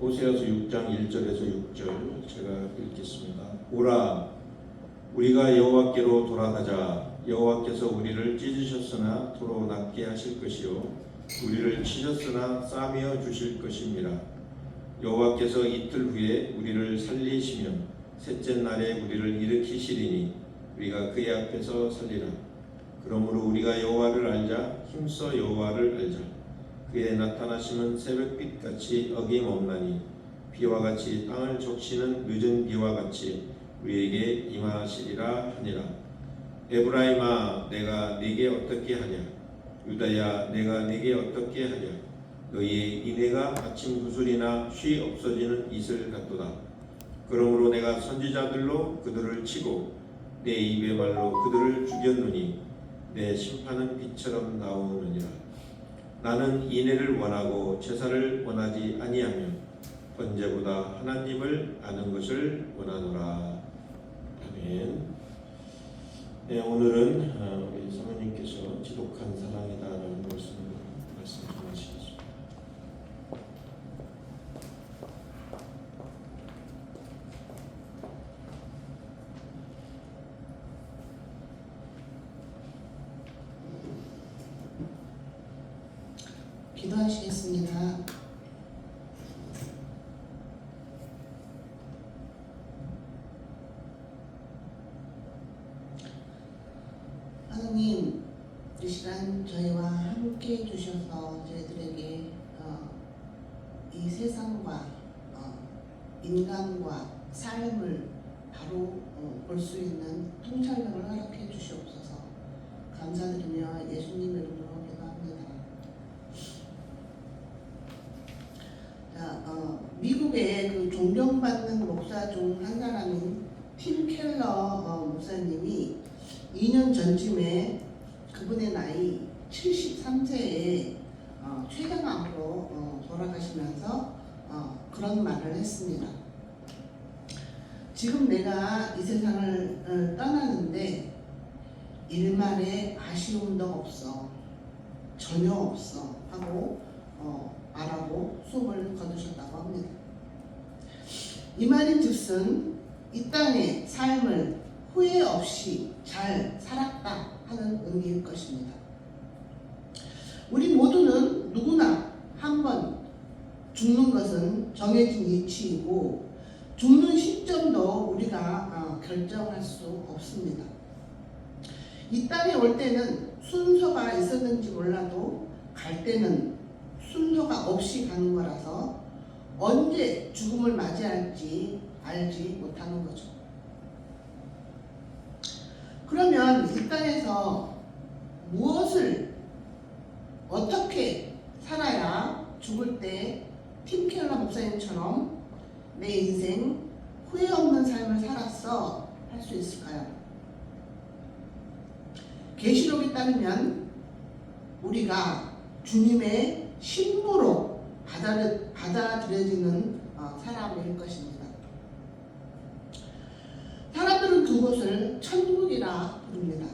호세아서 6장 1절에서 6절 제가 읽겠습니다. 오라, 우리가 여호와께로 돌아가자. 여호와께서 우리를 찢으셨으나 도로 낫게 하실 것이요 우리를 치셨으나 싸매어 주실 것입니다. 여호와께서 이틀 후에 우리를 살리시면 셋째 날에 우리를 일으키시리니 우리가 그의 앞에서 살리라. 그러므로 우리가 여호와를 알자. 힘써 여호와를 알자. 그의 나타나심은 새벽빛같이 어김없나니 비와 같이 땅을 적시는 늦은 비와 같이 우리에게 임하시리라 하니라. 에브라임아, 내가 네게 어떻게 하냐? 유다야, 내가 네게 어떻게 하냐? 너희의 인애가 아침 구슬이나 쉬 없어지는 이슬 같도다. 그러므로 내가 선지자들로 그들을 치고 내 입의 말로 그들을 죽였노니 내 심판은 빛처럼 나오느니라. 나는 인애를 원하고 제사를 원하지 아니하며 번제보다 하나님을 아는 것을 원하노라. 아멘. 네, 오늘은 우리 사모님께서 지독한 사랑이다라는 말씀을 말씀 전하시겠습니다. 기도하시겠습니다. 하나님, 이 시간 저희와 함께 해주셔서 저희들에게 이 세상과 인간과 삶을 바로 볼 수 있는 통찰력을 허락해 주시옵소서. 감사드리며 예수님 이름으로 기도합니다. 미국의 그 존경받는 목사 중 한 사람인 팀 켈러 목사님이 2년 전쯤에 그분의 나이 73세에 췌장암으로 돌아가시면서 그런 말을 했습니다. 지금 내가 이 세상을 떠나는데 일말의 아쉬움도 없어, 전혀 없어 하고 말하고 수업을 거두셨다고 합니다. 이 말인 즉슨 이 땅의 삶을 후회 없이 잘 살았다 하는 의미일 것입니다. 우리 모두는 누구나 한 번 죽는 것은 정해진 이치이고 죽는 시점도 우리가 결정할 수 없습니다. 이 땅에 올 때는 순서가 있었는지 몰라도 갈 때는 순서가 없이 가는 거라서 언제 죽음을 맞이할지 알지 못하는 거죠. 그러면 이 땅에서 무엇을 어떻게 살아야 죽을 때 팀 켈러 목사님처럼 내 인생 후회 없는 삶을 살았어 할 수 있을까요? 계시록에 따르면 우리가 주님의 신부로 받아들여지는 사람일 것입니다. 사람들은 그곳을 천국이라 부릅니다.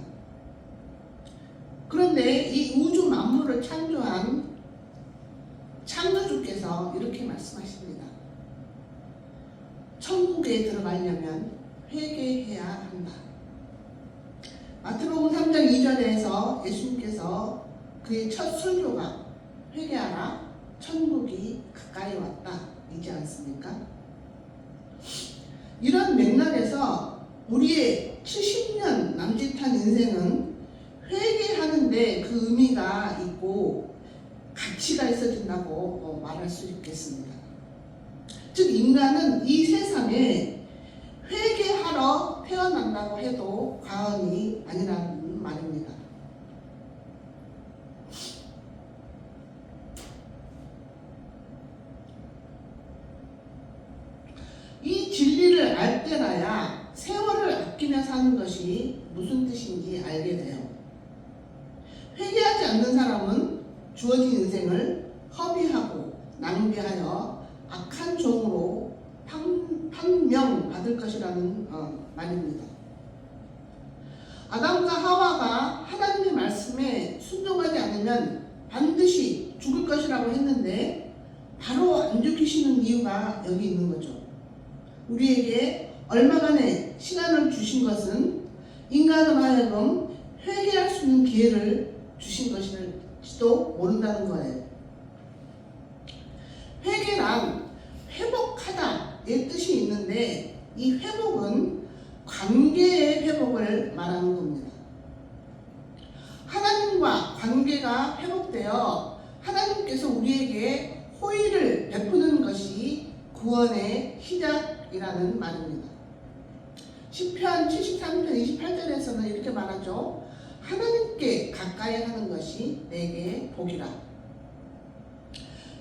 그런데 이 우주 만물을 창조한 창조주께서 이렇게 말씀하십니다. 천국에 들어가려면 회개해야 한다. 마태복음 3장 2절에서 예수님께서 그의 첫 설교가 회개하라, 천국이 가까이 왔다 이지 않습니까? 이런 맥락에서 우리의 70년 남짓한 인생은 회개하는데 그 의미가 있고 가치가 있어진다고 말할 수 있겠습니다. 즉 인간은 이 세상에 회개하러 태어난다고 해도 과언이 아니라는 말입니다. 이 진리를 알 때라야 세월을 아끼며 사는 것이 무슨 뜻인지 알게 돼요. 회개하지 않는 사람은 주어진 인생을 허비하고 낭비하여 악한 종으로 판명받을 것이라는 말입니다. 아담과 하와가 하나님의 말씀에 순종하지 않으면 반드시 죽을 것이라고 했는데 바로 안 죽이시는 이유가 여기 있는 거죠. 우리에게 얼마간의 시간을 주신 것은 인간으로 하여금 회개할 수 있는 기회를 주신 것일지도 모른다는 거예요. 회개란 회복하다의 뜻이 있는데 이 회복은 관계의 회복을 말하는 겁니다. 하나님과 관계가 회복되어 하나님께서 우리에게 호의를 베푸는 것이 구원의 시작이라는 말입니다. 시편 73편 28절에서는 이렇게 말하죠. 하나님께 가까이 하는 것이 내게 복이라.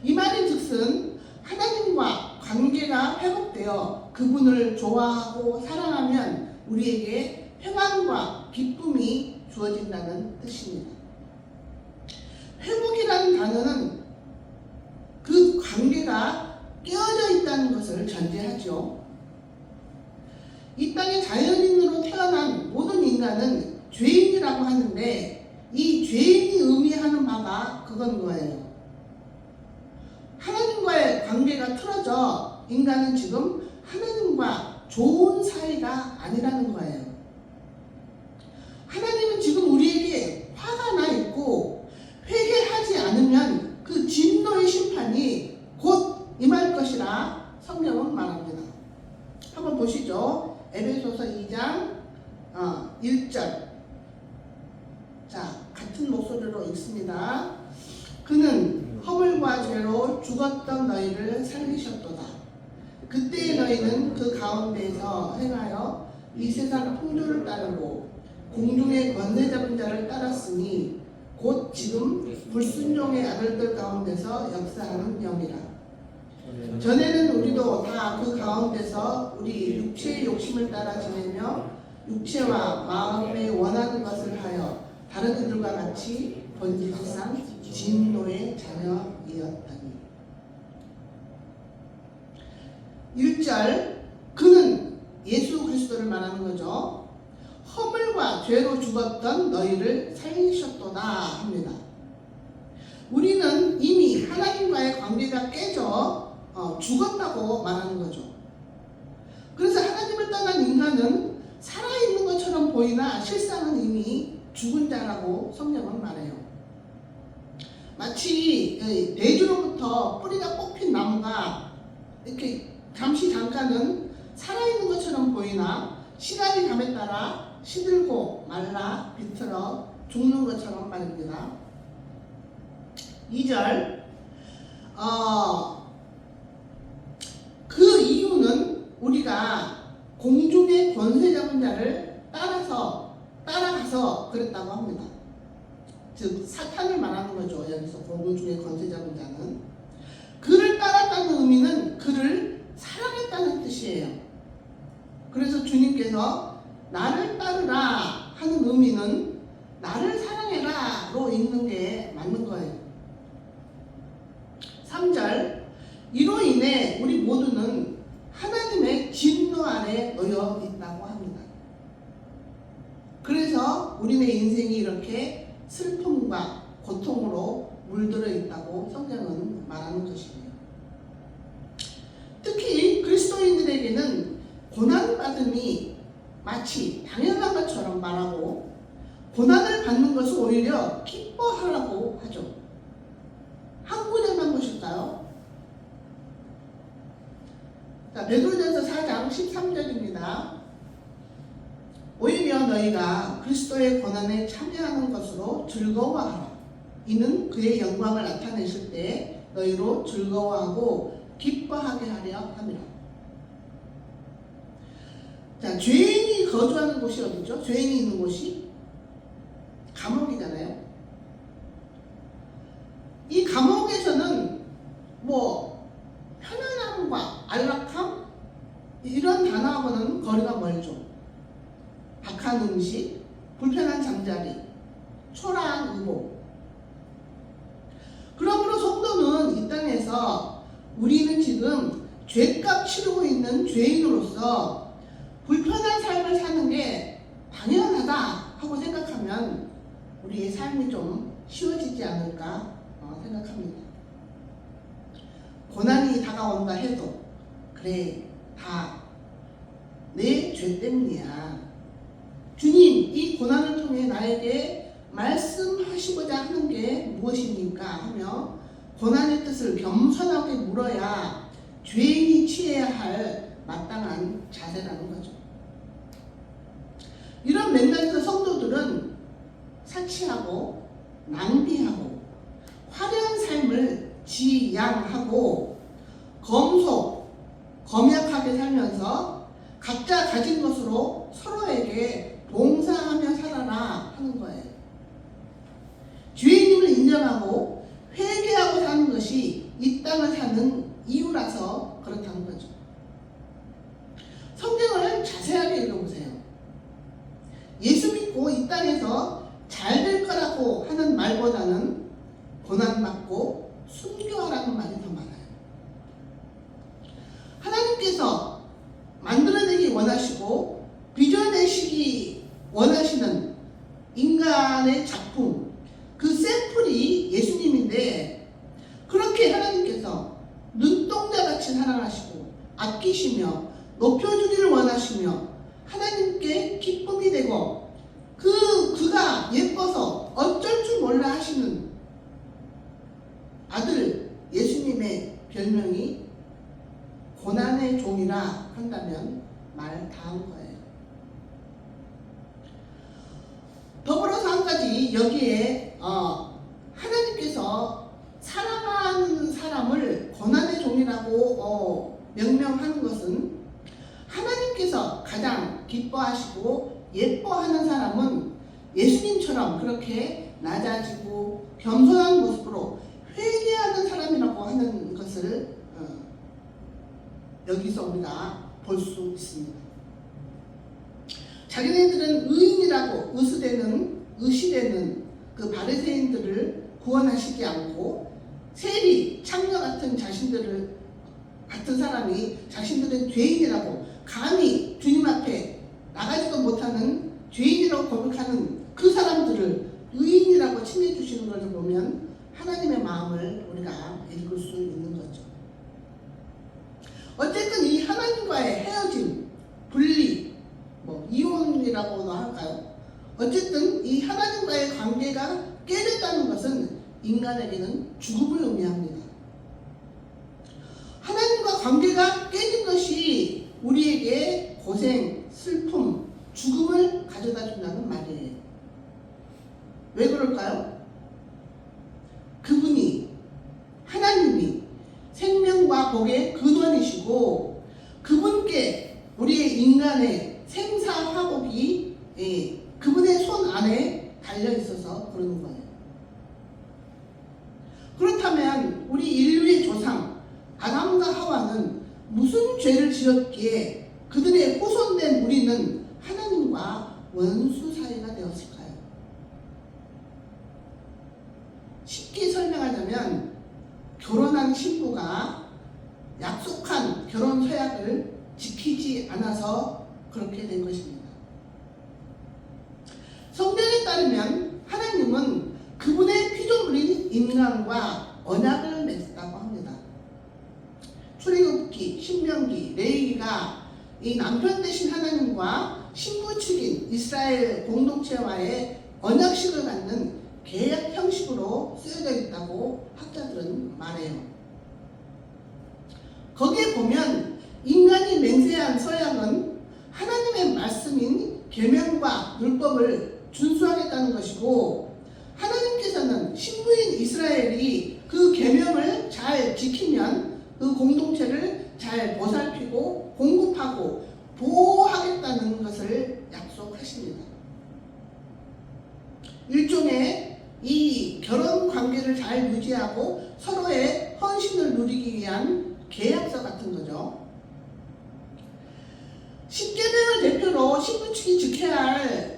이 말인 즉슨 하나님과 관계가 회복되어 그분을 좋아하고 사랑하면 우리에게 평안과 기쁨이 주어진다는 뜻입니다. 회복이라는 단어는 그 관계가 깨어져 있다는 것을 전제하죠. 이 땅에 자연인으로 태어난 모든 인간은 죄인이라고 하는데 이 죄인이 의미하는 바가 그건 거예요. 하나님과의 관계가 틀어져 인간은 지금 하나님과 좋은 사이가 아니라는 거예요. 하나님은 지금 우리에게 화가 나 있고 회개하지 않으면 그 진노의 심판이 곧 임할 것이라 성경은 말합니다. 한번 보시죠. 에베소서 2장 1절. 자, 같은 목소리로 읽습니다. 그는 허물과 죄로 죽었던 너희를 살리셨도다. 그때 너희는 그 가운데서 행하여 이 세상 풍조를 따르고 공중의 권세 잡은 자를 따랐으니 곧 지금 불순종의 아들들 가운데서 역사하는 영이라. 전에는 우리도 다 그 가운데서 우리 육체의 욕심을 따라 지내며 육체와 마음에 원하는 것을 하여 다른 이들과 같이 본질상 진노의 자녀이었다니. 1절 그는 예수 그리스도를 말하는 거죠. 허물과 죄로 죽었던 너희를 살리셨도다 합니다. 우리는 이미 하나님과의 관계가 깨져 죽었다고 말하는 거죠. 그래서 하나님을 떠난 인간은 살아있는 것처럼 보이나 실상은 이미 죽은 자라고 성경은 말해요. 마치 내주로부터 뿌리가 뽑힌 나무가 이렇게 잠깐은 살아있는 것처럼 보이나 시간이 감에 따라 시들고 말라 비틀어 죽는 것처럼 말입니다. 2절 그 이유는 우리가 공중의 권세 잡은 자를 따라가서 그랬다고 합니다. 즉 사탄을 말하는 거죠. 여기서 공중의 권세 잡은 자는 그를 따랐다는 의미는 그를 사랑했다는 뜻이에요. 그래서 주님께서 나를 따르라 하는 의미는 나를 사랑해라로 읽는 게 맞는 거예요. 3절 이로 인해 우리 모두는 하나님의 진노 아래 놓여 있다고 합니다. 그래서 우리네 인생이 이렇게 슬픔과 고통으로 물들어 있다고 성경은 말하는 것이에요. 특히 그리스도인들에게는 고난받음이 마치 당연한 것처럼 말하고 고난을 받는 것을 오히려 기뻐하라고 하죠. 한 구절만 보실까요? 자, 베드로전서 4장 13절입니다. 오히려 너희가 그리스도의 고난에 참여하는 것으로 즐거워하라. 이는 그의 영광을 나타내실 때 너희로 즐거워하고 기뻐하게 하려 함이라. 자, 죄인이 거주하는 곳이 어디죠? 죄인이 있는 곳이 감옥이잖아요. 이 감옥에서는 편안함과 안락함 이런 단어하고는 거리가 멀죠. 박한 음식, 불편한 잠자리, 초라한 의복. 그러므로 성도는 이 땅에서 우리는 지금 죄값 치르고 있는 죄인으로서 불편한 삶을 사는 게 당연하다 하고 생각하면 우리의 삶이 좀 쉬워지지 않을까 생각합니다. 고난이 다가온다 해도 그래 다 내 죄 때문이야. 주님 이 고난을 통해 나에게 말씀하시고자 하는 게 무엇입니까? 하며 고난의 뜻을 겸손하게 물어야 죄인이 취해야 할 마땅한 자세라는 거죠. 이런 맥락에서 성도들은 사치하고 낭비하고 화려한 삶을 지양하고 검약하게 살면서 각자 가진 것으로 서로에게 봉사하며 살아라 하는 거예요. 죄인임을 인정하고 회개하고 사는 것이 이 땅을 사는 이유라서 그렇다는 거죠. 성경을 자세하게 읽어보세요. 예수 믿고 이 땅에서 잘 될 거라고 하는 말보다는 고난받고 순교하라는 말이 더 많아요. 하나님께서 만들어내기 원하시고 빚어내시기 원하시는 인간의 작품, 그 샘플이 예수님인데 그렇게 하나님께서 눈동자같이 사랑하시고 아끼시며 높여주기를 원하시며 하나님께 기쁨이 되고 그가 예뻐서 어쩔 줄 몰라 하시는 아들 예수님의 별명이 고난의 종이라 한다면 말 다 한 거예요. 더불어서 한 가지 여기에 하나님께서 사랑하는 사람을 고난의 종이라고 명명하는 것은 하나님께서 가장 기뻐하시고 예뻐하는 사람은 예수님처럼 그렇게 낮아지고 겸손한 모습으로 회개하는 사람이라고 하는 것을 여기서 우리가 볼 수 있습니다. 자기네들은 의인이라고 의시되는 그 바리새인들을 구원하시지 않고 세리, 창녀 같은 같은 사람이 자신들은 죄인이라고 감히 주님 앞에 나가지도 못하는 죄인이라고 고백하는 그 사람들을 의인이라고 칭해 주시는 것을 보면 하나님의 마음을 우리가 읽을 수 있는 거죠. 어쨌든 이 하나님과의 헤어짐, 분리, 이혼이라고도 할까요? 어쨌든 이 하나님과의 관계가 깨졌다는 것은 인간에게는 죽음을 의미합니다. 하나님과 관계가 깨진 것이 우리에게 고생, 슬픔, 죽음을 가져다 준다는 말이에요. 왜 그럴까요? 그분이, 하나님이 생명과 복의 근원이시고 그분께 우리의 인간의 생사화복이 그분의 손 안에 달려있어서 그러는 거예요. 그렇다면 우리 인류의 조상 아담과 하와는 무슨 죄를 지었기에 그들의 후손된 우리는 하나님과 원수 사이가 되었을까요? 쉽게 설명하자면 결혼한 신부가 약속한 결혼 서약을 지키지 않아서 그렇게 된 것입니다. 성경에 따르면 하나님은 그분의 피조물인 인간과 언약을 맺었다고 합니다. 출애굽기, 신명기, 레위기가 이 남편 되신 하나님과 신부 측인 이스라엘 공동체와의 언약식을 갖는 계약 형식으로 쓰여져 있다고 학자들은 말해요. 거기에 보면 인간이 맹세한 서약은 하나님의 말씀인 계명과 율법을 준수하겠다는 것이고 하나님께서는 신부인 이스라엘이 그 계명을 잘 지키면 그 공동체를 잘 보살피고 공급하고 보호하겠다는 것을 약속하십니다. 일종의 이 결혼 관계를 잘 유지하고 서로의 헌신을 누리기 위한 계약서 같은 거죠. 십계명을 대표로 신부 측이 지켜야 할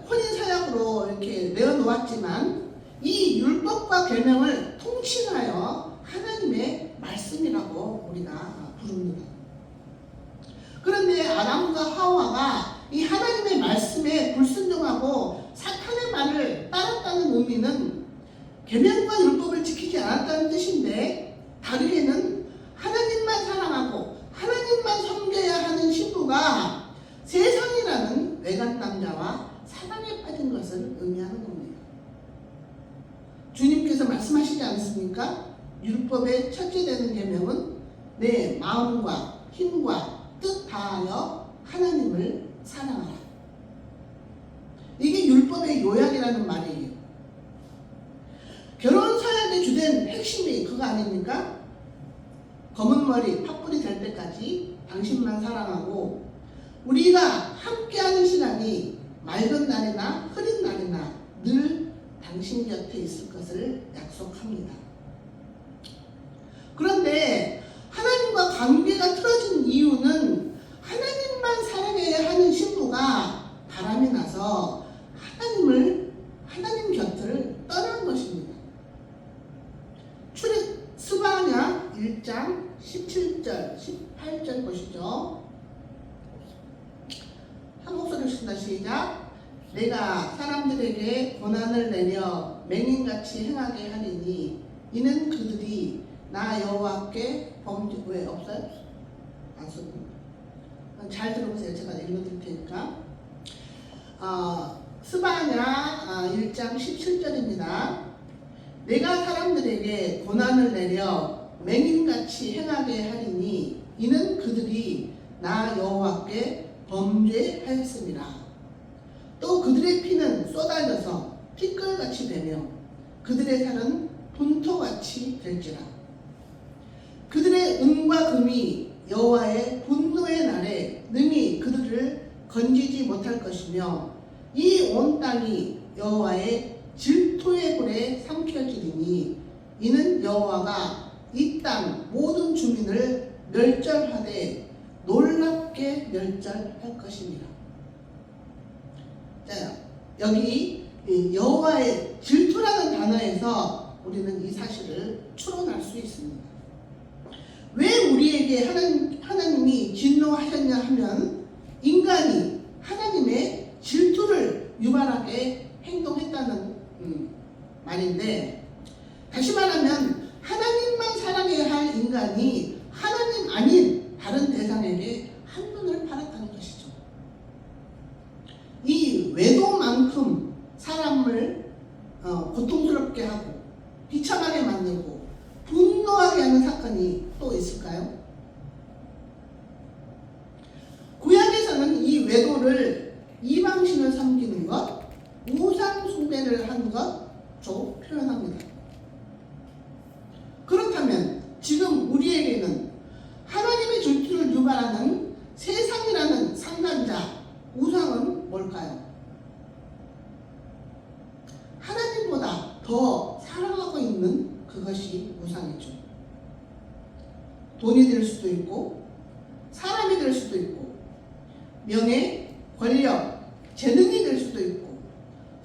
혼인 사약으로 이렇게 내어놓았지만 이 율법과 계명을 통칭하여 하나님의 말씀이라고 우리가 부릅니다. 그런데 아담과 하와가 이 하나님의 말씀에 불순종하고 사탄의 말을 따랐다는 의미는 계명과 율법을 지키지 않았다는 뜻인데 다르게는 하는 것을 의미하는 겁니다. 주님께서 말씀하시지 않습니까? 율법의 첫째 되는 계명은 내 마음과 힘과 뜻 다하여 하나님을 사랑하라. 이게 율법의 요약이라는 말이에요. 결혼 서약의 주된 핵심이 그거 아닙니까? 검은 머리 팥불이 될 때까지 당신만 사랑하고 우리가 함께하는 시간이 맑은 날이나 흐린 날이나 늘 당신 곁에 있을 것을 약속합니다. 그런데 하나님과 관계가 틀어진 이유는 하나님만 사랑해야 하는 신부가 바람이 나서 하나님 곁을 떠난 것입니다. 출애굽 스바냐 1장 17절 18절 보시죠. 한 목소리로 쓴다. 시작. 내가 사람들에게 고난을 내려 맹인같이 행하게 하리니 이는 그들이 나 여호와께 왜 없어요? 안 썼습니다. 잘 들어보세요. 제가 읽어드릴 테니까. 스바냐 1장 17절입니다. 내가 사람들에게 고난을 내려 맹인같이 행하게 하리니 이는 그들이 나 여호와께 범죄하였습니다. 또 그들의 피는 쏟아져서 티끌같이 되며 그들의 살은 분토같이 될지라. 그들의 은과 금이 여호와의 분노의 날에 능히 그들을 건지지 못할 것이며 이 온 땅이 여호와의 질투의 불에 삼켜지리니 이는 여호와가 이 땅 모든 주민을 멸절하되 놀랍게 멸절할 것입니다. 자, 여기 여호와의 질투라는 단어에서 우리는 이 사실을 추론할 수 있습니다. 왜 우리에게 하나님이 진노하셨냐 하면 인간이 하나님의 질투를 유발하게 행동했다는 말인데, 다시 말하면 하나님만 사랑해야 할 인간이 하나님 아닌 다른 대상에게 한눈을 팔았다는 것이죠. 이 외도만큼 사람을 고통스럽게 하고 비참하게 만들고 분노하게 하는 사건이 또 있을까요? 구약에서는 이 외도를 이방신을 섬기는 것, 우상 숭배를 하는 것으로 표현합니다. 그렇다면 지금 우리에게는 하나님의 질투를 유발하는 세상이라는 상간자, 우상은 뭘까요? 하나님보다 더 사랑하고 있는 그것이 우상이죠. 돈이 될 수도 있고 사람이 될 수도 있고 명예, 권력, 재능이 될 수도 있고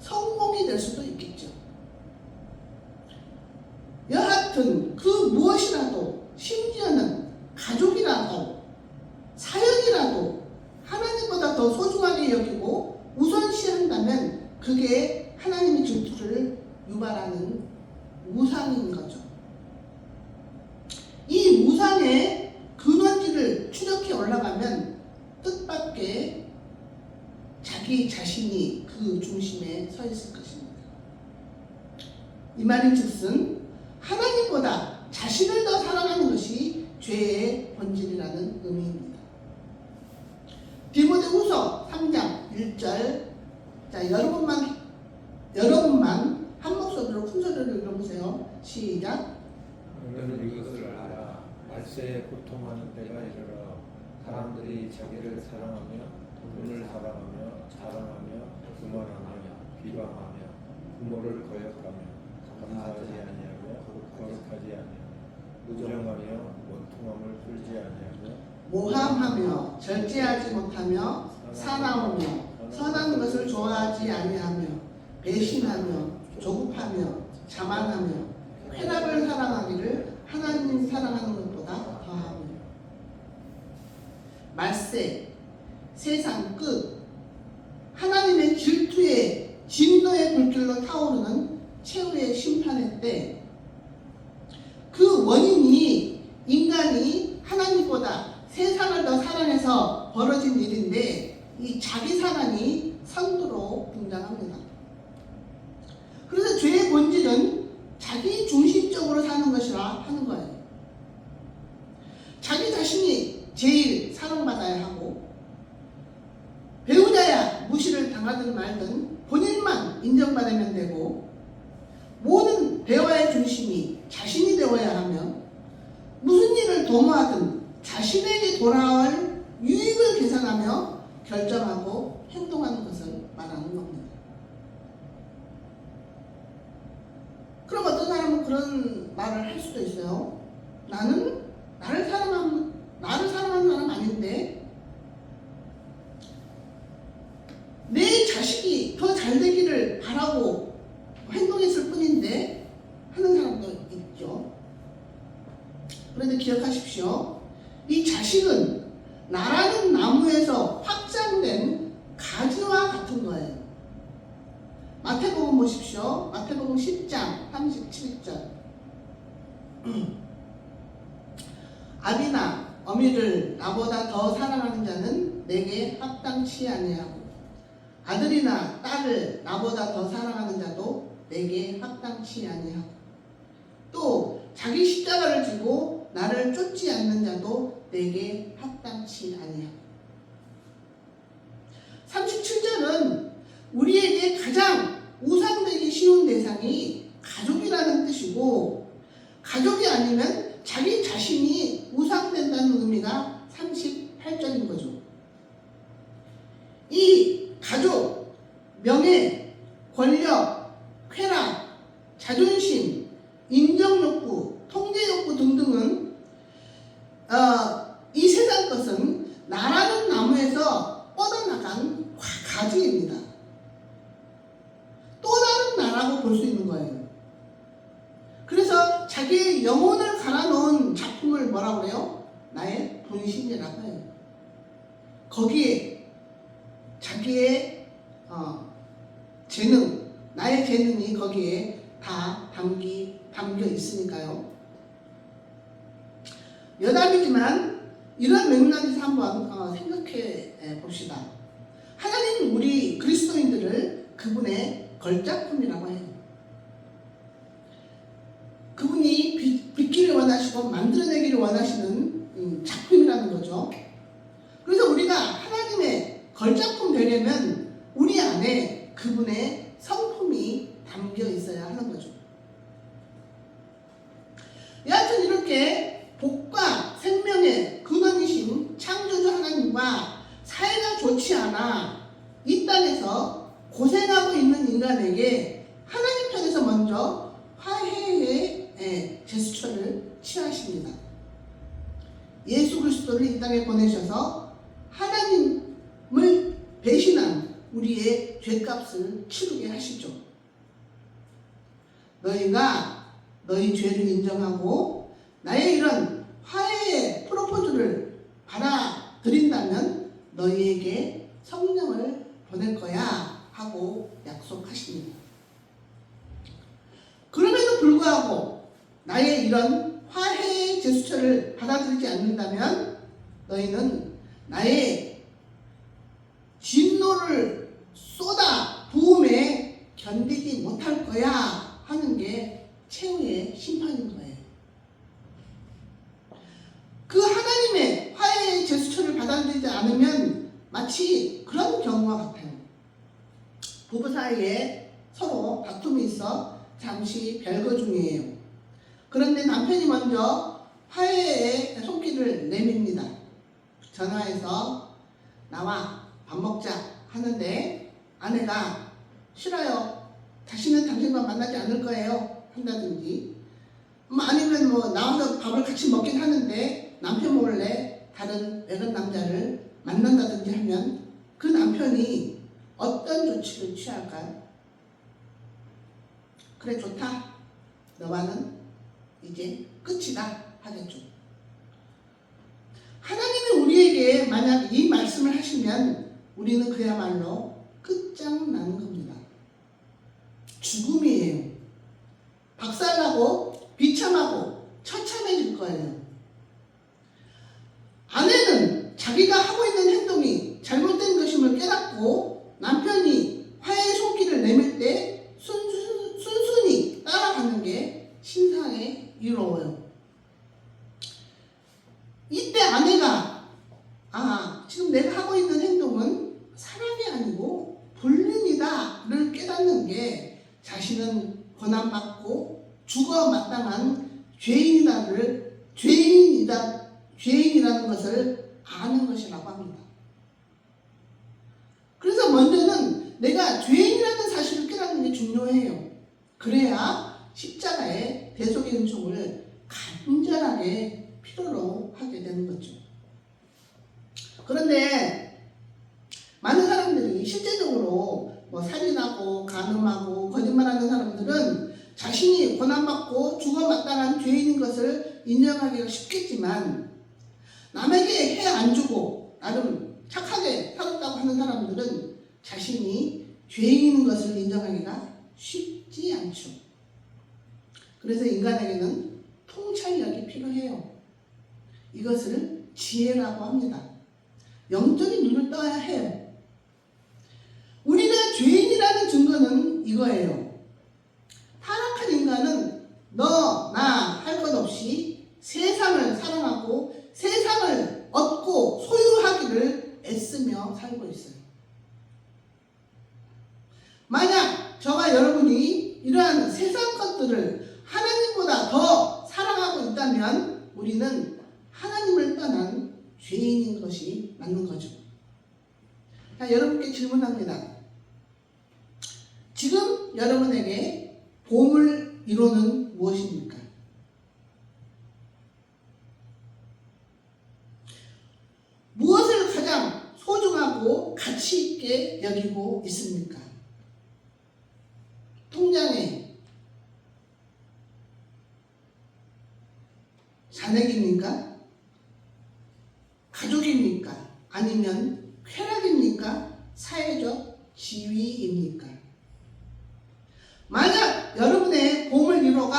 성공이 될 수도 있겠죠. 여하튼 그 무엇이라도, 심지어는 가족이라도 사연이라도 하나님보다 더 소중하게 여기고 우선시한다면 그게 하나님의 질투를 유발하는 우상인 거죠. 이 우상의 근원지를 추적해 올라가면 뜻밖의 자기 자신이 그 중심에 서 있을 것입니다. 이 말인 즉슨 하나님보다 자신을 더 사랑하는 것이 죄의 본질이라는 의미입니다. 디모데후서 3장 1절. 자, 여러분만 한 목소리로 큰 소리로 읽어보세요. 시작. 너는 이것을 알아. 말세에 고통하는 때가 이르러 사람들이 자기를 사랑하며 돈을 사랑하며 자랑하며 교만하며 비방하며 부모를 거역하며 감사하지 아니하며 거룩하지 아니하며 무정하며 원통함을 풀지 아니하며 모함하며 절제하지 못하며 사나우며 선한 것을 좋아하지 아니하며 배신하며 조급하며 자만하며 쾌락을 사랑하기를 하나님 사랑하는 것보다 더하며. 말세, 세상 끝, 하나님의 질투의 진노의 불길로 타오르는 최후의 심판의 때, 그 원인이 인간이 하나님보다 세상을 더 사랑해서 벌어진 일인데 이 자기 사랑이 선두로 등장합니다. 인정받으면 되고, 모든 대화의 중심이 자신이 되어야 하며, 무슨 일을 도모하든 자신에게 돌아올 유익을 계산하며 결정하고 행동하는 것을 말하는 겁니다. 그럼 어떤 사람은 그런 말을 할 수도 있어요. 나는 나를 사랑하는 사람 아닌데 내 자식이 더 잘 되기를 바라고 행동했을 뿐인데 하는 사람도 있죠. 그런데 기억하십시오. 이 자식은 나라는 나무에서 확장된 가지와 같은 거예요. 마태복음 보십시오. 마태복음 10장 37절. 아비나 어미를 나보다 더 사랑하는 자는 내게 합당치 아니하고, 아들이나 딸을 나보다 더 사랑하는 자도 내게 합당치 아니하고, 또 자기 십자가를 지고 나를 쫓지 않는 자도 내게 합당치 아니하고. 37절은 우리에게 가장 우상되기 쉬운 대상이 가족이라는 뜻이고, 가족이 아니면 자기 자신이 우상된다는 의미가 38절인 거죠. 이 가족, 명예, 권력, 쾌락, 자존심, 인정욕구, 통제욕구 등등은 이 세상 것은 나라는 나무에서 뻗어나간 가지입니다. 또 다른 나라고 볼 수 있는 거예요. 그래서 자기의 영혼을 갈아놓은 작품을 뭐라고 그래요? 나의 분신이라고 해요. 거기에 자기의 재능, 나의 재능이 거기에 다 담겨 있으니까요. 여담이지만 이런 맥락에서 한번 생각해 봅시다. 하나님 우리 그리스도인들을 그분의 걸작품이라고 해요. 그분이 빚기를 원하시고 만들어내기를 원하시는 작품이라는 거죠. 그래서 우리가 하나님의 걸작품 되려면 우리 안에 그분의 성품이 담겨 있어야 하는 거죠. 여하튼 이렇게 복과 생명의 근원이신 창조주 하나님과 사이가 좋지 않아 이 땅에서 고생하고 있는 인간에게 하나님 편에서 먼저 화해의 제스처를 취하십니다. 예수 그리스도를 이 땅에 보내셔서 하나님을 배신한 우리의 죄값을 치르게 하시죠. 너희가 너희 죄를 인정하고 나의 이런 화해의 프로포즈를 받아들인다면 너희에게 성령을 보낼 거야 하고 약속하십니다. 그럼에도 불구하고 나의 이런 화해의 제스처를 받아들이지 않는다면 너희는 나의 진노를 쏟아 부음에 견디지 못할 거야 하는 게 최후의 심판인 거예요. 그 하나님의 화해의 제스처를 받아들이지 않으면 마치 그런 경우와 같아요. 부부 사이에 서로 다툼이 있어 잠시 별거 중이에요. 그런데 남편이 먼저 화해의 손길을 내밉니다. 전화해서 나와 밥 먹자 하는데 아내가 싫어요. 다시는 당신과 만나지 않을 거예요. 한다든지 아니면 나와서 밥을 같이 먹긴 하는데 남편 몰래 다른 외간 남자를 만난다든지 하면 그 남편이 어떤 조치를 취할까요? 그래 좋다. 너와는 이제 끝이다 하겠죠. 하나님이 우리에게 만약 이 말씀을 하시면 우리는 그야말로 끝장나는 겁니다. 죽음이에요. 박살나고 비참하고 처참해질 거예요. 아내는 자기가 하고 있는 행동이 잘못된 것임을 깨닫고 남편이 화해의 손길을 내밀 때 순순히 따라가는 게 신상에 이로워요. 이때 아내가 지금 내가 하고 있는 행동은 사랑이 아니고 불륜이다를 깨닫는 깨닫는 게 자신은 고난받고 죽어 마땅한 죄인이라는 것을 아는 것이라고 합니다. 그래서 먼저는 내가 죄인이라는 사실을 깨닫는 게 중요해요. 그래야 십자가의 대속의 은총을 간절하게 필요로 하게 되는 거죠. 그런데 많은 사람들이 실제적으로 뭐 살인하고 간음하고 거짓말하는 사람들은 자신이 고난받고 죽어 마땅한 죄인인 것을 인정하기가 쉽겠지만 남에게 해 안 주고 나름 착하게 살았다고 하는 사람들은 자신이 죄인인 것을 인정하기가 쉽지 않죠. 그래서 인간에게는 통찰력이 필요해요. 이것을 지혜라고 합니다. 영적인 눈을 떠야 해요. 우리가 죄인이라는 증거는 이거예요. 타락한 인간은 너, 나 할 것 없이 세상을 사랑하고 세상을 얻고 소유하기를 애쓰며 살고 있어요. 만약 저와 여러분이 이러한 세상 것들을 하나님보다 더 사랑하고 있다면 우리는 하나님을 떠난 죄인인 것이 맞는 거죠. 자, 여러분께 질문합니다. 지금 여러분에게 보물 1호는 무엇입니까? 무엇을 가장 소중하고 가치 있게 여기고 있습니까? 통장에 잔액입니까? 가족입니까? 아니면 쾌락입니까? 사회적 지위입니까? 만약 여러분의 보물 1호가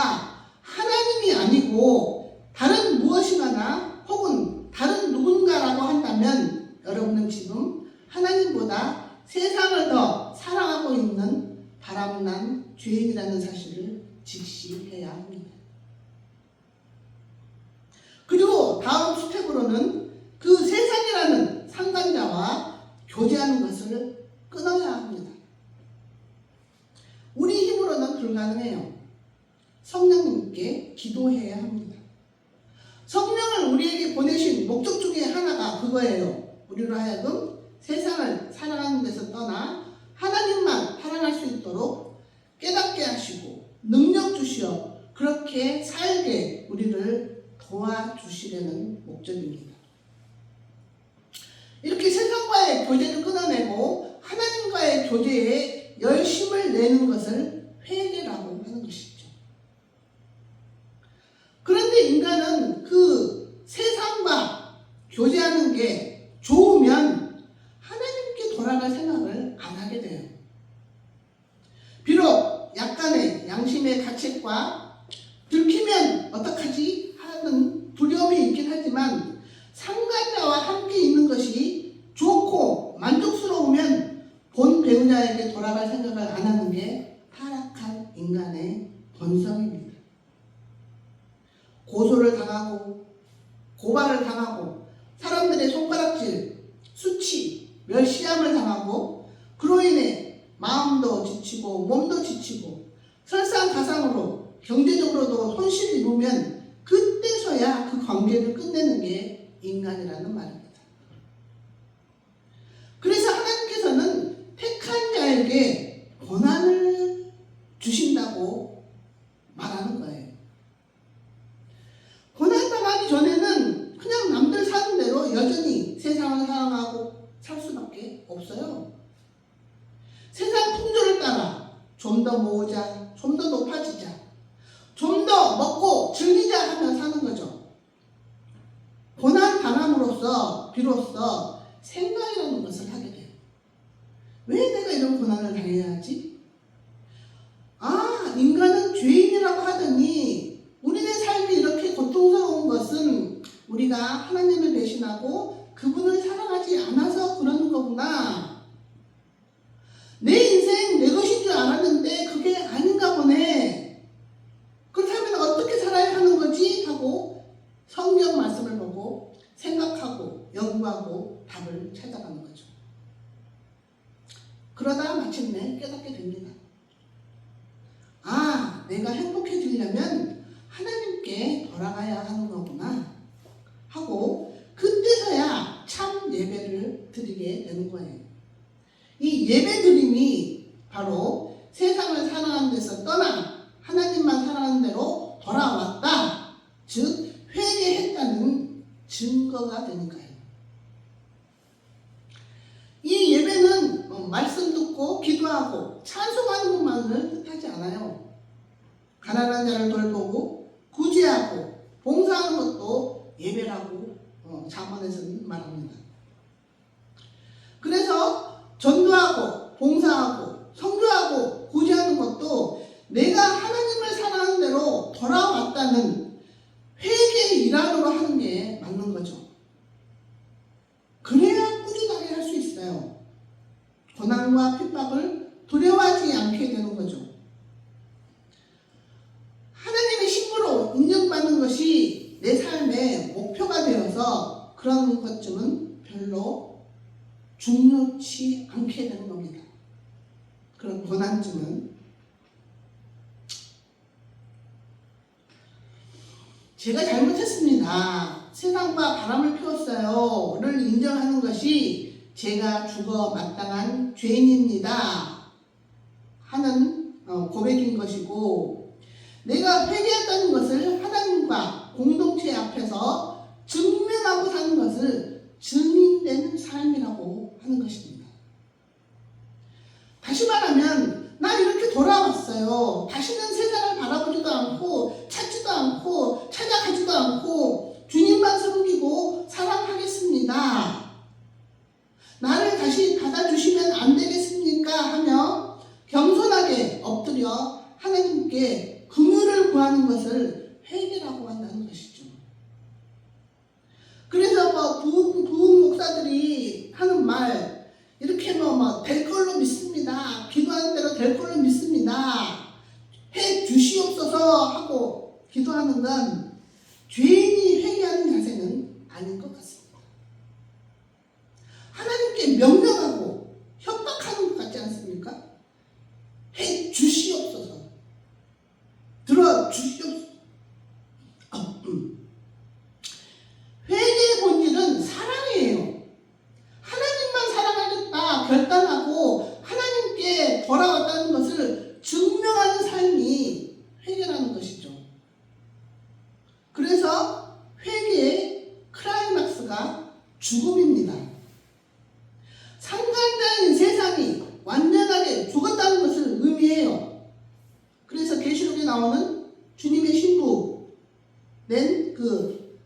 하나님이 아니고 다른 무엇이거나 혹은 다른 누군가라고 한다면 여러분은 지금 하나님보다 세상을 더 사랑하고 있는 바람난 죄인이라는 사실을 직시해야 합니다. 그리고 다음 스텝으로는 그 세상이라는 상관자와 교제하는 것을 끊어야 합니다. 우리 힘으로는 불가능해요. 성령님께 기도해야 합니다. 성령을 우리에게 보내신 목적 중에 하나가 그거예요. 우리로 하여금 세상을 사랑하는 데서 떠나 하나님만 사랑할 수 있도록 깨닫게 하시고 능력 주시어 그렇게 살게 우리를 도와주시려는 목적입니다. 이렇게 세상과의 교제를 끊어내고 하나님과의 교제에 열심을 내는 것을 회개라고 하는 것이죠. 그런데 인간은 그 세상과 교제하는 게 좋으면 하나님께 돌아갈 생각을 안 하게 돼요. 비록 약간의 양심의 가책과 들키면 어떡하지 하는 두려움이 있긴 하지만 상간자와 함께 있는 것이 좋고 만족스러우면 본 배우자에게 돌아갈 생각을 안 하는 게 타락한 인간의 본성입니다. 고소를 당하고 고발을 당하고 사람들의 손가락질, 수치, 멸시함을 당하고 그로 인해 마음도 지치고 몸도 지치고 설상가상으로 경제적으로도 손실을 입으면 그때서야 그 관계를 끝내는 게 인간이라는 말입니다. 그래서 하나님께서는 택한 자에게 고난을 주신다고 말하는 거예요. 고난당하기 전에는 그냥 남들 사는 대로 여전히 세상을 사랑하고 살 수밖에 없어요. 세상 풍조를 따라 좀 더 모으자, 좀 더 높아지자, 좀 더 먹고 즐기자 하며 사는 거죠. 고난 당함으로써 비로소 생각이라는 것을 하게 돼요. 왜 내가 이런 고난을 당해야 하지? 아, 인간은 죄인이라고 하더니 우리의 삶이 이렇게 고통스러운 것은 우리가 하나님을 배신하고 그분을 사랑하지 않아서 그러는 거구나. 내 인생 내 것인 줄 알았는데 그게 아닌가 보네. 그렇다면 어떻게 살아야 하는 거지? 하고 성경 말씀을 보고 생각하고 연구하고 답을 찾아가는 거죠. 그러다 마침내 깨닫게 됩니다. 내가 행복해지려면 하나님께 돌아가야 하는 거구나 하고 그때서야 참 예배를 드리게 되는 거예요. 이 예배 드림이 바로 세상을 사랑하는 데서 떠나 하나님만 사랑하는 대로 돌아왔다, 즉 회개했다는 증거가 되니까요. 이 예배는 말씀 듣고 기도하고 찬송하는 것만을 뜻하지 않아요. 가난한 자를 돌보고 구제하고 봉사하는 것도 예배라고 잠언에서는 말합니다. 그래서 전도하고 봉사하고 선교하고 구제하는 것도 내가 하나님을 사랑하는 대로 돌아왔다는 회개의 일환으로 하는 게 맞는 거죠. 그래야 꾸준하게 할 수 있어요. 고난과 핍박을 두려워하지 않게 되는 거죠. 하나님의 신부로 인정받는 것이 내 삶의 목표가 되어서 그런 것쯤은 별로 중요치 않게 되는 겁니다. 그런 고난쯤은 제가 잘못했습니다. 세상과 바람을 피웠어요.를 인정하는 것이 제가 죽어 마땅한 죄인입니다 하는 고백인 것이고, 내가 회개했다는 것을 하나님과 공동체 앞에서 증명하고 사는 것을 증인되는 삶이라고 하는 것입니다. 다시 말하면 나 이렇게 돌아왔어요. 다시는 세상을 바라보지도 않고 찾지도 않고 찾아가지도 않고 주님만 섬기고 사랑하겠습니다. 나를 다시 받아주시면 안 되겠습니까? 하며 겸손하게 엎드려 하나님께 긍휼을 구하는 것을 회개라고 한다는 것이죠. 그래서 부흥 목사들이 하는 말, 이렇게 될 걸로 믿습니다. 기도하는 대로 될 걸로 믿습니다. 해 주시옵소서 하고 기도하는 건 죄인이 회개하는 자세는 아닌 것 같습니다. 하나님께 명령하고 협박하는 것 같지 않습니까? 해 주시옵소서. 들어 주시옵소서. 회개의 본질은 사랑이에요. 하나님만 사랑하겠다 결단하고 하나님께 돌아왔다는 것을 증명하는 삶이 회개라는 것이죠. 그래서 회개의 클라이막스가 죽음입니다. 상간자인 세상이 완전하게 죽었다는 것을 의미해요. 그래서 계시록에 나오는 주님의 신부 낸 그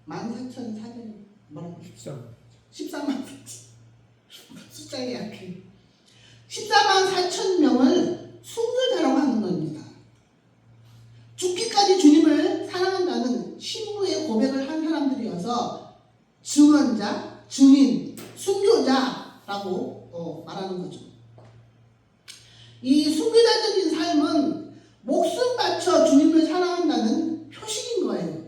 14,400 뭐라고 14만 4천 숫자에 약해. 14만 4천 명을 순교자라고 하는 겁니다. 죽기까지 주님을 사랑한다는 신부의 고백을 한 사람들이어서 증언자, 증인, 순교자라고 말하는 거죠. 이 순교자적인 삶은 목숨 바쳐 주님을 사랑한다는 표식인 거예요.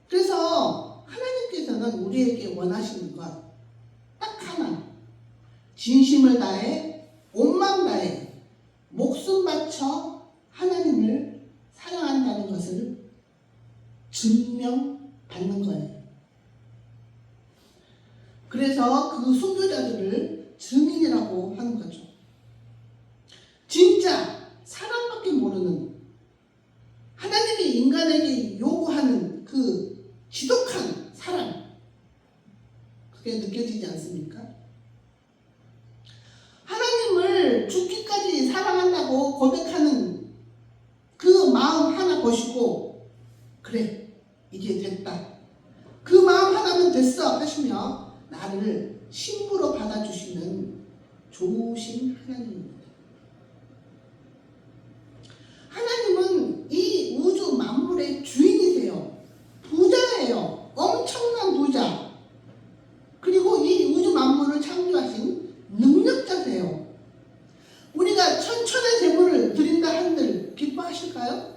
그래서 하나님께서는 우리에게 원하시는 것 딱 하나, 진심을 다해 온 마음 다해 목숨 바쳐 하나님을 사랑한다는 것을 증명받는 거예요. 그래서 그 순교자들을 증인이라고 하는 거죠. 진짜 사랑밖에 모르는, 하나님이 인간에게 요구하는 그 지독한 사랑, 그게 느껴지지 않습니까? 하나님을 죽기까지 사랑한다고 고백하는 그 마음 하나 보시고, 그래 이제 됐다, 그 마음 하나면 됐어 하시며 나를 신부로 받아주시는 좋으신 하나님입니다. 하나님은 이 우주 만물의 주인이세요. 부자예요. 엄청난 부자. 그리고 이 우주 만물을 창조하신 능력자세요. 우리가 천천의 제물을 드린다 한들 기뻐하실까요?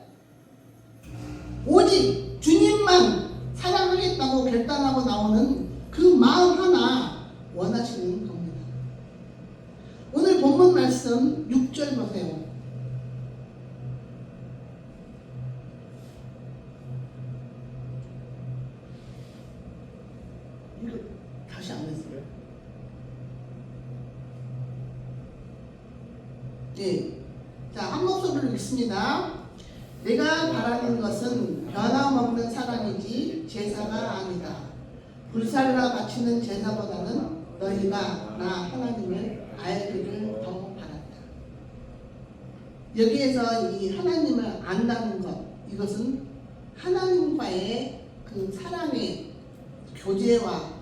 오직 주님만 사랑하겠다고 결단하고 나오는 그 마음 하나 원하시는 겁니다. 오늘 본문 말씀 6절 보세요. 이거 다시 안 했어요? 네. 자, 한 목소리로 읽습니다. 내가 바라는 것은 변함없는 사랑이지 제사가 아니다. 불살라 바치는 제사보다는 너희가 나 하나님을 알기를 더 바란다. 여기에서 이 하나님을 안다는 것, 이것은 하나님과의 그 사랑의 교제와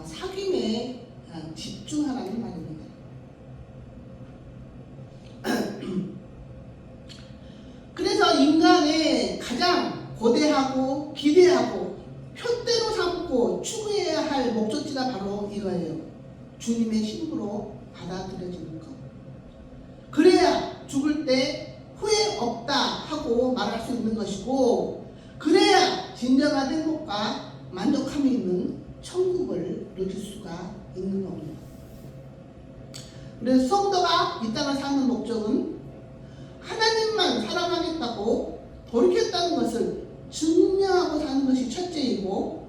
사귐에 집중하라는 말입니다. 그래서 인간의 가장 고대하고 기대하고 표대로 삼고 추구해야 할 목적지가 바로 이거예요. 주님의 신부로 받아들여지는 것. 그래야 죽을 때 후회 없다 하고 말할 수 있는 것이고, 그래야 진정한 행복과 만족함이 있는 천국을 누릴 수가 있는 겁니다. 그래서 성도가 이 땅을 사는 목적은 하나님만 사랑하겠다고 돌이켰다는 것을 증명하고 사는 것이 첫째이고,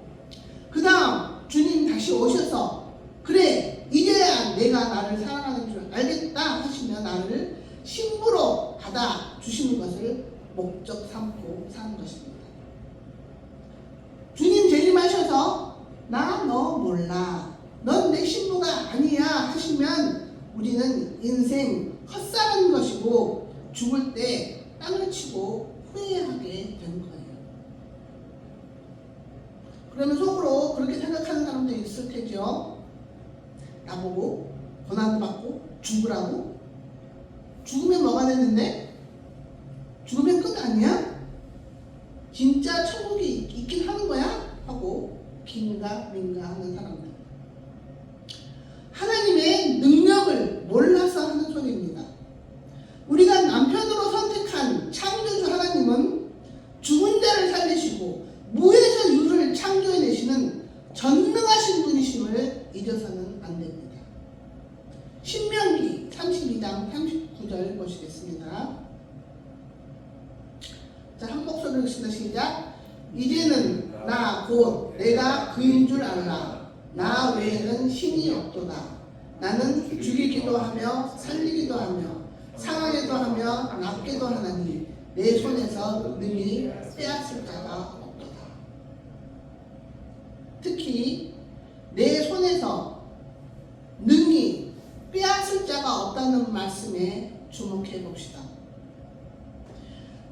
그 다음 주님 다시 오셔서 그래 이제야 내가 나를 사랑하는 줄 알겠다 하시며 나를 신부로 받아 주시는 것을 목적 삼고 사는 것입니다. 주님 재림하셔서 나 너 몰라, 넌 내 신부가 아니야 하시면 우리는 인생 헛살은 것이고 죽을 때 땅을 치고 후회하게 되는 거예요. 그러면 속으로 그렇게 생각하는 사람도 있을 테죠. 나보고 고난받고 죽으라고? 죽으면 뭐가 되는데? 죽으면 끝 아니야? 진짜 천국이 있긴 하는 거야? 하고 긴가민가 하는 사람들. 하나님의 능력을 몰라서 하는 소리입니다. 우리가 남편으로 선택한 창조주 하나님은 죽은 자를 살리시고 무에서 유를 창조해내시는 전능하신 분이심을 잊어서는 안 됩니다. 신명기 32장 39절 보시겠습니다. 자, 한 목소리로 읽습니다. 시작. 이제는 나 곧 내가 그인 줄 알라. 나 외에는 신이 없도다. 나는 죽이기도 하며 살리기도 하며 상하게도 하며 낫게도 하나니 내 손에서 능히 빼앗을 자가 없도다. 특히 내 손에서 능히 빼앗을 자가 없다는 말씀에 주목해 봅시다.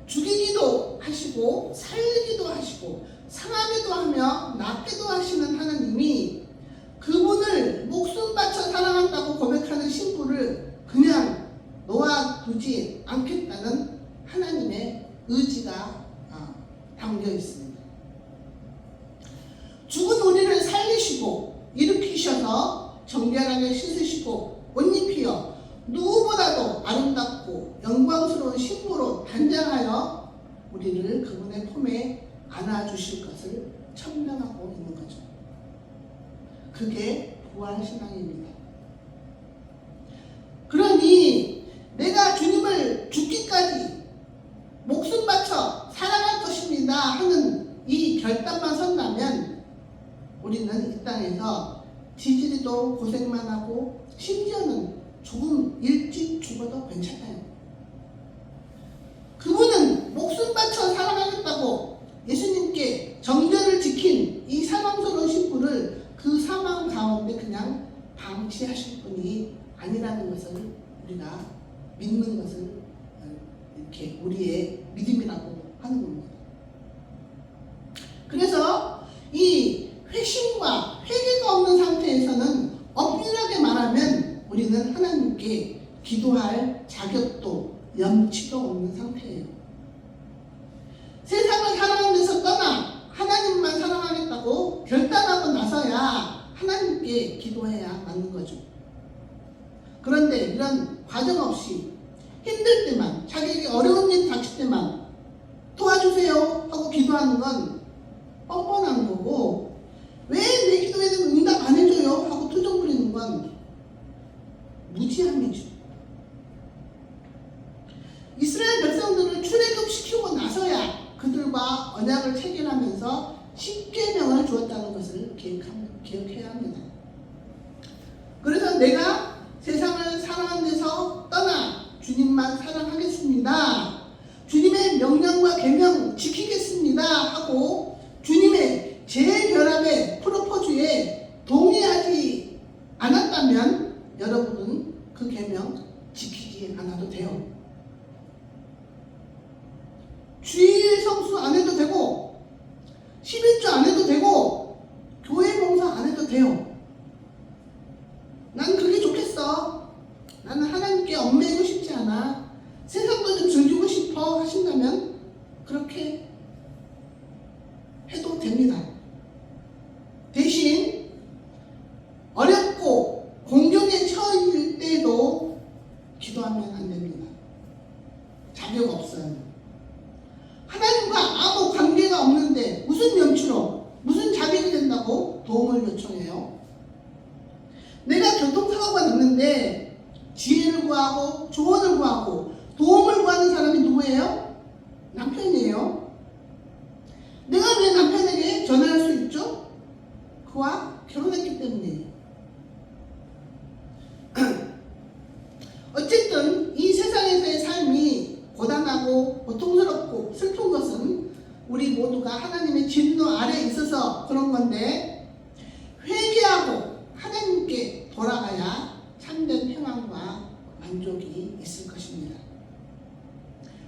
죽이기도 하시고 살리기도 하시고 상하게도 하며 낫게도 하시는 하나님이 그분을 목숨 바쳐 사랑한다고 고백하는 신부를 그냥 놓아두지 않겠다는 하나님의 의지가 담겨 있습니다. 죽은 우리를 살리시고 일으키셔서 정결하게 씻으시고 옷 입히어 누구보다도 아름답고 영광스러운 신부로 단장하여 우리를 그분의 품에 안아주실 것을 천명하고 있는 거죠. 그게 부활신앙입니다. 그러니 내가 주님을 죽기까지 목숨 바쳐 사랑할 것입니다 하는 이 결단만 선다면 우리는 이 땅에서 지지리도 고생만 하고 심지어는 조금 일찍 죽어도 괜찮아요. 그분은 목숨 바쳐 사랑하겠다고 예수님께 정절을 지킨 이 사망스러운 신부를 그 사망 가운데 그냥 방치하실 분이 아니라는 것을 우리가 믿는 것을 이렇게 우리의 믿음이라고 하는 겁니다. 그래서 이 회심과 회개가 없는 상태에서는 엄밀하게 말하면 우리는 하나님께 기도할 자격도 염치도 없는 상태예요. 세상을 사랑하는 데서 떠나 하나님만 사랑하겠다고 결단하고 나서야 하나님께 기도해야 맞는 거죠. 그런데 이런 과정 없이 힘들 때만, 자기에게 어려운 일 닥칠 때만 도와주세요 하고 기도하는 건 뻔뻔한 거고, 왜 내 기도에는 응답 안 해줘요 하고 투정 부리는 건 무지함이죠. 언약을 체결하면서 십계명을 주었다는 것을 기억해야 합니다. 그래서 내가 세상을 사랑하는 데서 떠나 주님만 사랑하겠습니다. 주님의 명령과 계명 지키겠습니다 하고 주님의 재결합의 프로포즈에 동의하지 않았다면 여러분은 그 계명 지키지 않아도 돼요. 주일 성수 안 해도 되고 11조 안 해도 되고 교회 봉사 안 해도 돼요. 난 그게 좋겠어. 나는 하나님께 얽매이고 싶지 않아. 세상도 좀 즐기고 싶어 하신다면 그렇게 해도 됩니다. 대신 어렵고 공경에 처할 때에도 기도하면 안 됩니다. 자격 없어요. 하나님과 아무 관계가 없는데 무슨 명치로 무슨 자격이 된다고 도움을 요청해요? 내가 교통사고가 났는데 지혜를 구하고 조언을 구하고 도움을 구하는 사람이 누구예요? 남편이에요. 내가 왜 남편에게 전화할 수 있죠? 그와 결혼했기 때문이에요. 어쨌든 이 세상에서의 삶이 고단하고 고통스럽고 슬픈 것은 우리 모두가 하나님의 진노 아래에 있어서 그런 건데 회개하고 하나님께 돌아가야 참된 평안과 만족이 있을 것입니다.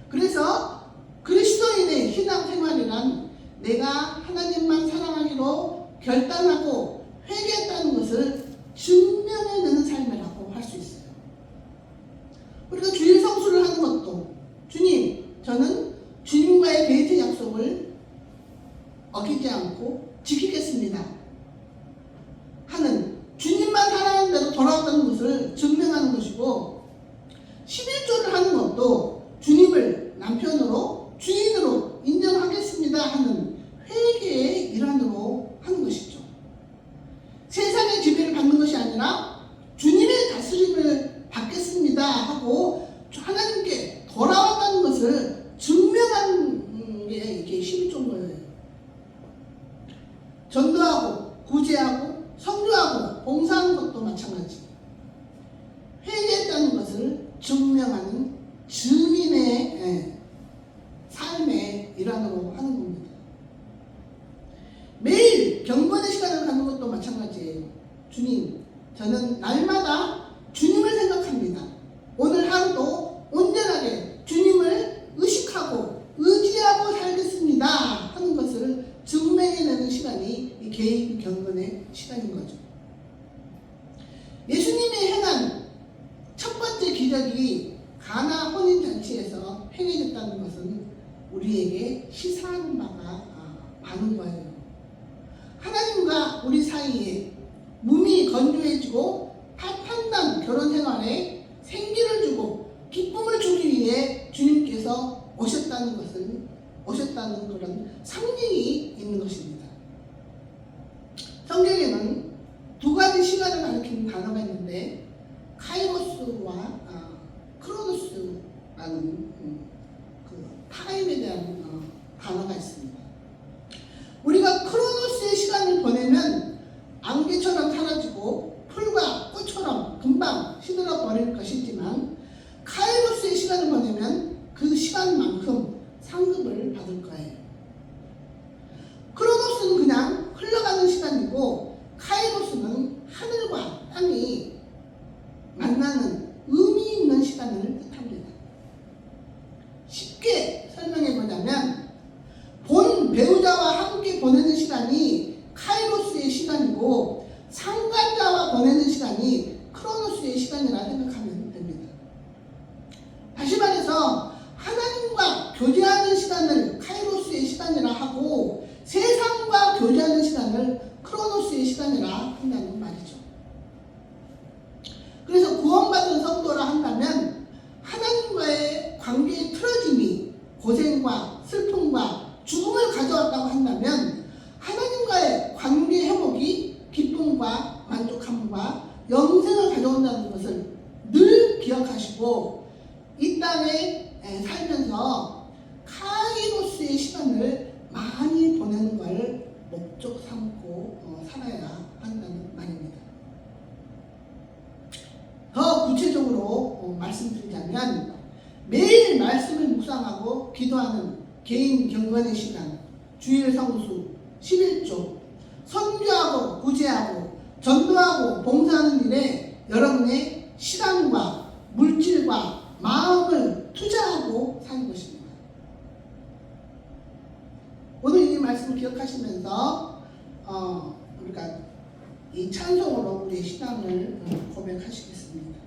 그래서 그리스도인의 신앙생활이란 내가 하나님만 사랑하기로 결단하고 회개했다는 것을 증명해내는 삶이라고 할 수 있어요. 우리가 주일 성수를 하는 것도 주님, 저는 주님과의 데이트 약속을 어기지 않고 지키겠습니다 하는 주님만 사랑하는 대로 돌아왔다는 것을 증명하는 것이고 11조를 하는 것도 주님을 남편으로 주인으로 인정하겠습니다 하는 회개의 일환으로 하는 것이죠. 세상의 지배를 받는 것이 아니라 주님의 다스림을 받겠습니다 하고 하나님께 돌아왔다는 것을 증명하는 게 이게 11조인 거예요. 전도하고 구제하고 성교하고 봉사하는 것도 마찬가지. 회개했다는 것을 증명하는 증인의 삶의 일환으로 하는 겁니다. 매일 경건의 시간을 갖는 것도 마찬가지예요. 주님, 저는 날마다 주님을 생각합니다. 오늘 하루도 온전하게 주님을 의식하고 의지하고 살겠습니다 하는 것을 증명해내는 시간이 이 개인 경건의 시간인 거죠. 예수님이 행한 첫 번째 기적이 가나 혼인잔치에서 행해졌다는 것은 우리에게 시사하는 바가 많은 거예요. 하나님과 우리 사이에 몸이 건조해지고 탄탄한 결혼 생활에 생기를 주고 기쁨을 주기 위해 주님께서 오셨다는 그런 상징이 있는 것입니다. 성경에는 두 가지 시간을 가리키는 단어가 있는데 카이로스와 크로노스라는 그 타임에 대한 단어가 있습니다. 우리가 크로노스의 시간을 보내면 안개처럼 사라지고 풀과 꽃처럼 금방 시들어 버릴 것이지만 카이로스의 시간을 보내면 그 시간만큼 상급을 받을 거예요. 크로노스는 그냥 흘러가는 시간이고 카이로스는 하늘과 땅이 만나는 의미 있는 시간을 뜻합니다. 쉽게 설명해 보자면 본 배우자와 함께 보내는 시간이 카이로스의 시간이고 상간자와 보내는 시간이 크로노스의 시간이라 생각하면 됩니다. 다시 말해서 하나님과 교제하는 시간을 카이로스의 시간이라 하고 세상과 교제하는 시간을 크로노스의 시간이라 한다는 말이죠. 그래서 구원받은 성도라 한다면 하나님과의 관계의 틀어짐이 고생과 슬픔과 죽음을 가져왔다고 한다면 하나님과의 관계 회복이 기쁨과 만족함과 영생을 가져온다는 것을 늘 기억하시고 이 땅에 살면서 카이로스의 시간을 많이 보내는 걸 목적 삼고 살아야 한다는 말입니다. 더 구체적으로 말씀드리자면 매일 말씀을 묵상하고 기도하는 개인 경건의 시간, 주일 성수, 11조, 선교하고 구제하고 전도하고 봉사하는 일에 여러분의 시간과 물질과 마음을 투자하고 사는 것입니다. 오늘 이 말씀을 기억하시면서 우리가 이 찬송으로 우리의 신앙을 고백하시겠습니다.